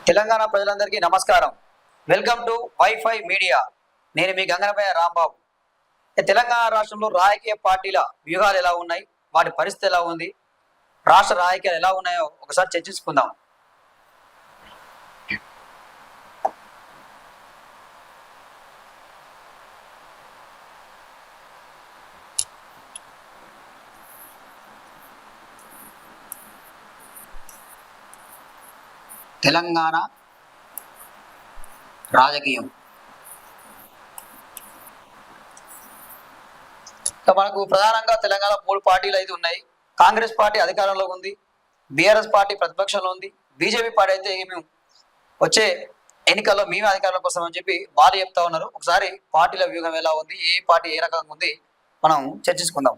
తెలంగాణ ప్రజలందరికీ నమస్కారం. Welcome to wifi media. నేను మీ గంగనపయ్య రాంబాబు. తెలంగాణ రాష్ట్రంలో రాజకీయ పార్టీల వ్యూహాలు ఎలా ఉన్నాయి, వాటి పరిస్థితి ఎలా ఉంది, రాష్ట్ర రాజకీయాలు ఎలా ఉన్నాయో ఒకసారి చర్చించుకుందాం. తెలంగాణ రాజకీయం మనకు ప్రధానంగా తెలంగాణ 3 పార్టీలు అయితే ఉన్నాయి. కాంగ్రెస్ పార్టీ అధికారంలో ఉంది, బీఆర్ఎస్ పార్టీ ప్రతిపక్షంలో ఉంది, బీజేపీ పార్టీ అయితే మేము వచ్చే ఎన్నికల్లో మేమే అధికారంలోకి వస్తామని చెప్పి వాళ్ళు చెప్తా ఉన్నారు. ఒకసారి పార్టీల వ్యూహం ఎలా ఉంది, ఏ పార్టీ ఏ రకంగా ఉంది మనం చర్చించుకుందాం.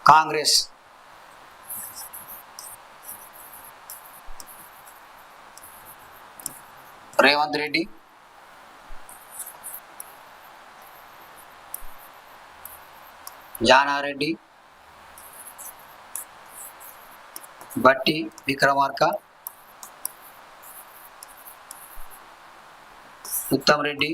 కాంగ్రెస్ రేవంత్ రెడ్డి, జానారెడ్డి, బట్టి విక్రమార్క, ఉత్తమ్ రెడ్డి,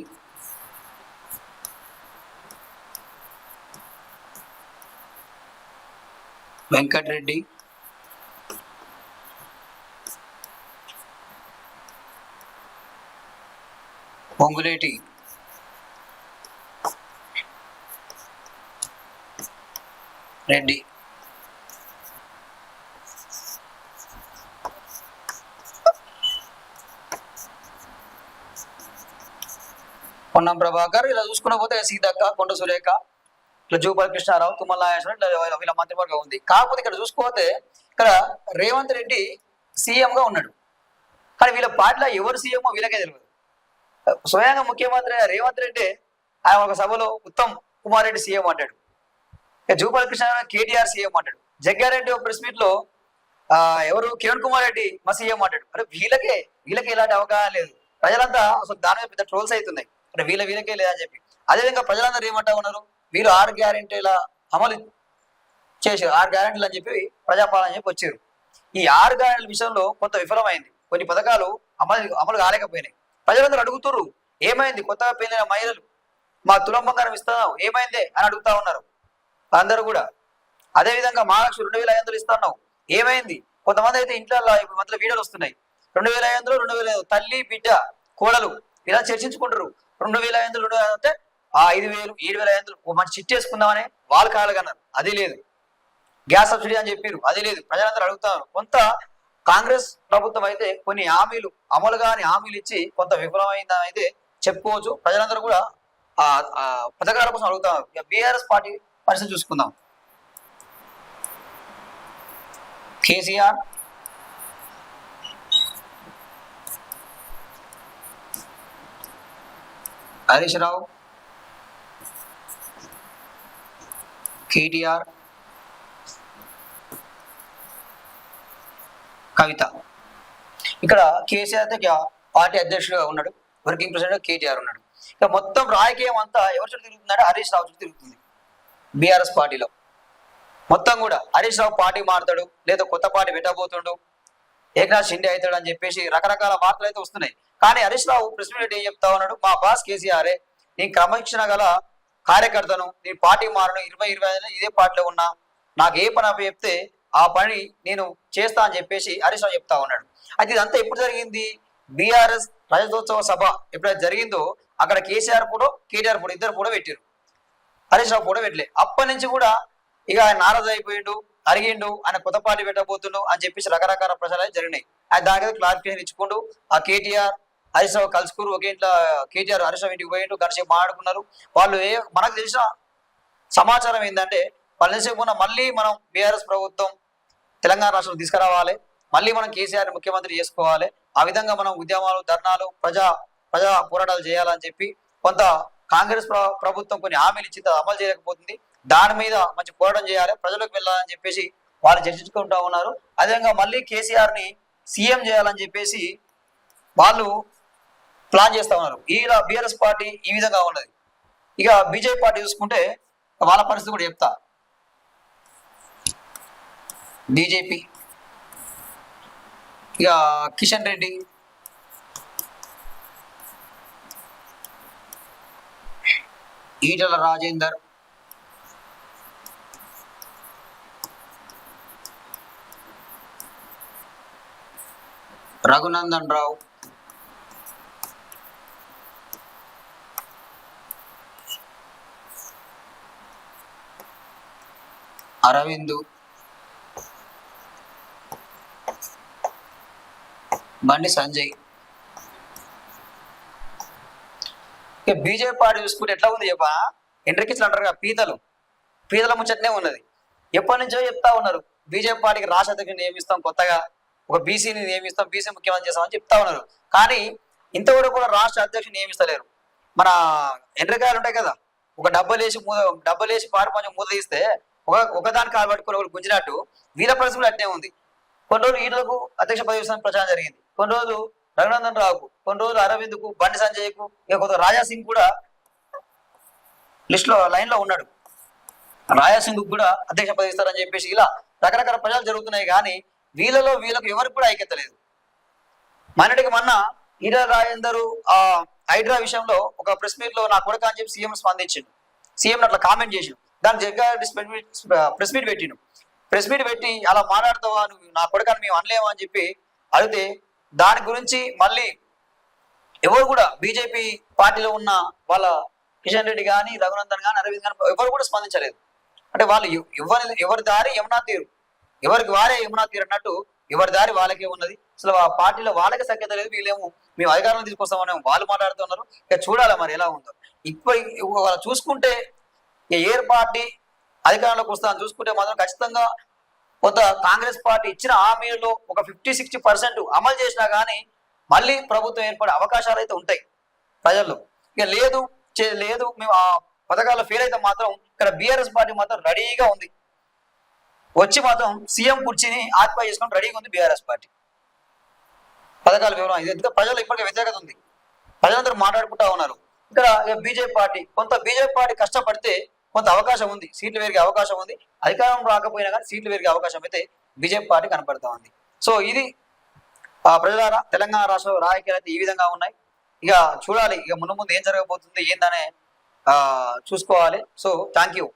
వెంకటరెడ్డి, పొంగులేటి రెడ్డి, పొన్నం ప్రభాకర్, ఇలా చూసుకున్న పోతే సీతక్క, కొండ సురేఖ, ఇట్లా జూపల్లి కృష్ణారావు, తుమ్మల నాగేశ్వరరావు, ఇట్లా వీళ్ళ మంత్రివర్గం ఉంది. కాకపోతే ఇక్కడ చూసుకోతే ఇక్కడ రేవంత్ రెడ్డి సీఎంగా ఉన్నాడు. కానీ వీళ్ళ పార్టీలో ఎవరు సీఎంఓ వీళ్ళకే తెలియదు. స్వయంగా ముఖ్యమంత్రి రేవంత్ రెడ్డి ఆయన ఒక సభలో ఉత్తమ్ కుమార్ రెడ్డి సీఎం అంటాడు, జూపల్లి కృష్ణారావు కేటీఆర్ సీఎం అంటాడు, జగ్గారెడ్డి ఒక ప్రెస్ మీట్ లో ఎవరు కిరణ్ కుమార్ రెడ్డి మా సీఎం అంటాడు. అంటే వీళ్ళకే ఇలాంటి అవగాహన లేదు. ప్రజలంతా అసలు దాని మీద పెద్ద ట్రోల్స్ అవుతున్నాయి, అంటే వీళ్ళకే లేదని చెప్పి. అదేవిధంగా ప్రజలందరూ ఏమంటా ఉన్నారు, వీళ్ళు 6 గ్యారెంటీల అమలు చేశారు, 6 గ్యారెంటీలు అని చెప్పి ప్రజాపాలన అని చెప్పి వచ్చారు. ఈ 6 గ్యారెంటీల విషయంలో కొంత విఫలమైంది, కొన్ని పథకాలు అమలు కాలేకపోయినాయి. ప్రజలందరూ అడుగుతున్నారు ఏమైంది, కొత్తగా పెళ్ళిన మహిళలు మా తులం బంగారం ఇస్తున్నావు ఏమైందే అని అడుగుతా ఉన్నారు అందరూ కూడా. అదేవిధంగా మహాలక్ష్మి 2500 ఇస్తున్నావు ఏమైంది, కొంతమంది అయితే ఇంట్లో ఇప్పుడు మధ్యలో వీడియోలు వస్తున్నాయి, 2500 2000 తల్లి బిడ్డ కోడలు ఇలా చర్చించుకుంటారు. 2500 అంటే 5000 7500 మంచి చిట్టి వేసుకుందామని వాళ్ళు కాలగన్నారు, అది లేదు. గ్యాస్ సబ్సిడీ అని చెప్పారు, అది లేదు. ప్రజలందరూ అడుగుతారు. కొంత కాంగ్రెస్ ప్రభుత్వం అయితే కొన్ని హామీలు అమలు కాని హామీలు ఇచ్చి కొంత విఫలమైందని అయితే చెప్పుకోవచ్చు. ప్రజలందరూ కూడా పథకాల కోసం అడుగుతారు. బీఆర్ఎస్ పార్టీ పరిస్థితి చూసుకుందాం. కేసీఆర్, హరీష్ రావు, కేటీఆర్, కవిత. ఇక్కడ కేసీఆర్ అయితే పార్టీ అధ్యక్షుడిగా ఉన్నాడు, వర్కింగ్ ప్రెసిడెంట్ కేటీఆర్ ఉన్నాడు. ఇక మొత్తం రాజకీయం అంతా ఎవరి చుట్టూ తిరుగుతుందంటే హరీష్ రావు చుట్టూ తిరుగుతుంది. బీఆర్ఎస్ పార్టీలో మొత్తం కూడా హరీష్ రావు పార్టీ మారుతాడు, లేదా కొత్త పార్టీ పెట్టబోతుండు, ఏకనాథ్ షిండే అవుతాడు అని చెప్పేసి రకరకాల వార్తలు అయితే వస్తున్నాయి. కానీ హరీష్ రావు ప్రెస్ మీట్ ఏం చెప్తా ఉన్నాడు, మా బాస్ కేసీఆరే, నేను క్రమశిక్షణ గల కార్యకర్తను, నేను పార్టీ మారను, 20-25 ఇదే పార్టీలో ఉన్నా, నాకు ఏ పని అప్పు చెప్తే ఆ పని నేను చేస్తా అని చెప్పేసి హరీష్ రావు చెప్తా ఉన్నాడు. అయితే ఇదంతా ఎప్పుడు జరిగింది, బీఆర్ఎస్ రజతోత్సవ సభ ఎప్పుడైతే జరిగిందో అక్కడ కేసీఆర్ కూడా కేటీఆర్ కూడా ఇద్దరు కూడా పెట్టారు, హరీష్ రావు కూడా పెట్టలే. అప్పటి నుంచి కూడా ఇక ఆయన నారాజు అయిపోయిండు, అరిగిండు, ఆయన కొత్త పార్టీ పెట్టబోతుండు అని చెప్పేసి రకరకాల ప్రచారాలు జరిగినాయి. ఆయన దాని క్లారిఫికేషన్ ఇచ్చుకుంటూ ఆ కేటీఆర్ హరీష్ రావు కలుసుకురు, ఒక ఇంట్లో కేటీఆర్ హరీష్ రావు ఇంటికి పోయిండు, గడిచి మాట్లాడుకున్నారు. వాళ్ళు మనకు తెలిసిన సమాచారం ఏంటంటే వాళ్ళు తెలిసేకుండా మళ్ళీ మనం బీఆర్ఎస్ ప్రభుత్వం తెలంగాణ రాష్ట్రం తీసుకురావాలి, మళ్ళీ మనం కేసీఆర్ ముఖ్యమంత్రి చేసుకోవాలి, ఆ విధంగా మనం ఉద్యమాలు ధర్నాలు ప్రజా పోరాటాలు చేయాలని చెప్పి కొంత కాంగ్రెస్ ప్రభుత్వం కొన్ని హామీలు ఇచ్చి అమలు చేయలేకపోతుంది, దాని మీద మంచి పోరాటం చేయాలి, ప్రజలకు వెళ్ళాలని చెప్పేసి వాళ్ళు చర్చించుకుంటా ఉన్నారు. అదేవిధంగా మళ్ళీ కేసీఆర్ ని సీఎం చేయాలని చెప్పేసి వాళ్ళు ప్లాన్ చేస్తా ఉన్నారు. ఇలా బీఆర్ఎస్ పార్టీ ఈ విధంగా ఉన్నది. ఇక బీజేపీ పార్టీ చూసుకుంటే వాళ్ళ పరిస్థితి కూడా చెప్తా. బీజేపీ. ఇక కిషన్ రెడ్డి, ఈటల రాజేందర్, రఘునందన్ రావు, అరవింద్, బండి సంజయ్. ఇక బీజేపీ పార్టీ చూసుకుంటే ఎట్లా ఉంది చెప్పా, ఎంట్రికిచ్చులు అంటారు కదా, పీతల ముచ్చటనే ఉన్నది. ఎప్పటి నుంచో చెప్తా ఉన్నారు బీజేపీ పార్టీకి రాష్ట్ర అధ్యక్షుని నియమిస్తాం, కొత్తగా ఒక బీసీని నియమిస్తాం, బీసీ ముఖ్యమంత్రి చేస్తామని చెప్తా ఉన్నారు. కానీ ఇంతవరకు కూడా రాష్ట్ర అధ్యక్షుని నియమిస్తలేరు. మన ఎండ్రకాయలు ఉంటాయి కదా, ఒక డబ్బలేసి పారు కొంచెం మూత తీస్తే ఒకదానికి కాలు పట్టుకుని ఒకరు గుంజినట్టు వీళ్ళ పరిస్థితులు అట్నే ఉంది. కొన్ని రోజులు ఈటలకు అధ్యక్ష పదవి ఇస్తామని ప్రచారం జరిగింది, కొన్ని రోజులు రఘునందన్ రావుకు, కొన్ని రోజులు అరవింద్కు, బండి సంజయ్కు, ఇక కొంత రాజాసింగ్ కూడా లిస్టులో లైన్లో ఉన్నాడు. రాజాసింగ్ కూడా అధ్యక్ష పదవి ఇస్తారని చెప్పేసి ఇలా రకరకాల ప్రచారాలు జరుగుతున్నాయి. కానీ వీళ్ళకు ఎవరికి కూడా ఐక్యత లేదు. మొన్నటికి మొన్న ఈటల రాజేందర్ హైడ్రా విషయంలో ఒక ప్రెస్ మీట్ లో నా కొడుకు అని చెప్పి సీఎం స్పందించిండు. సీఎం అట్లా కామెంట్ చేసిండు. దానికి జగ్గారెడ్డి ప్రెస్ మీట్ పెట్టిండు. ప్రెస్ మీట్ పెట్టి అలా మాట్లాడతావా, నువ్వు నా కొడుకని మేము అనలేమా అని చెప్పి అడిగితే దాని గురించి మళ్ళీ ఎవరు కూడా బీజేపీ పార్టీలో ఉన్న వాళ్ళ కిషన్ రెడ్డి కానీ, రఘునందన్ కానీ, అరవింద్ కానీ ఎవరు కూడా స్పందించలేదు. అంటే వాళ్ళు ఎవరి దారి యమునా తీరు, ఎవరికి వారే యమునా తీరు అన్నట్టు ఎవరి దారి వాళ్ళకే ఉన్నది. అసలు ఆ పార్టీలో వాళ్ళకే సఖ్యత లేదు. వీళ్ళేమో మేము అధికారంలో తీసుకొస్తామని వాళ్ళు మాట్లాడుతున్నారు. ఇక చూడాలి మరి ఎలా ఉందో. వాళ్ళు చూసుకుంటే ఏ పార్టీ అధికారంలోకి వస్తామని చూసుకుంటే మాత్రం ఖచ్చితంగా కొంత కాంగ్రెస్ పార్టీ ఇచ్చిన హామీలో ఒక 50-60% అమలు చేసినా కానీ మళ్ళీ ప్రభుత్వం ఏర్పడే అవకాశాలు అయితే ఉంటాయి ప్రజల్లో. ఇక లేదు మేము ఆ పథకాల్లో ఫెయిల్ అయితే మాత్రం ఇక్కడ బీఆర్ఎస్ పార్టీ మాత్రం రెడీగా ఉంది, వచ్చి మాత్రం సీఎం కుర్చీని ఆక్యుపై చేసుకొని రెడీగా ఉంది బీఆర్ఎస్ పార్టీ. పథకాల వివరం ఇది ఎందుకంటే ప్రజలు ఇప్పటికే వ్యతిరేకత ఉంది, ప్రజలందరూ మాట్లాడుకుంటా ఉన్నారు. ఇక్కడ బీజేపీ పార్టీ కష్టపడితే కొంత అవకాశం ఉంది, సీట్లు పెరిగే అవకాశం ఉంది. అధికారం రాకపోయినా కానీ సీట్లు పెరిగే అవకాశం అయితే బీజేపీ పార్టీ కనపడతా ఉంది. సో ఇది ప్రజలారా తెలంగాణ రాష్ట్ర రాజకీయాలు అయితే ఈ విధంగా ఉన్నాయి. ఇక చూడాలి, ఇక ముందు ఏం జరగబోతుంది ఏందనే చూసుకోవాలి. So thank you.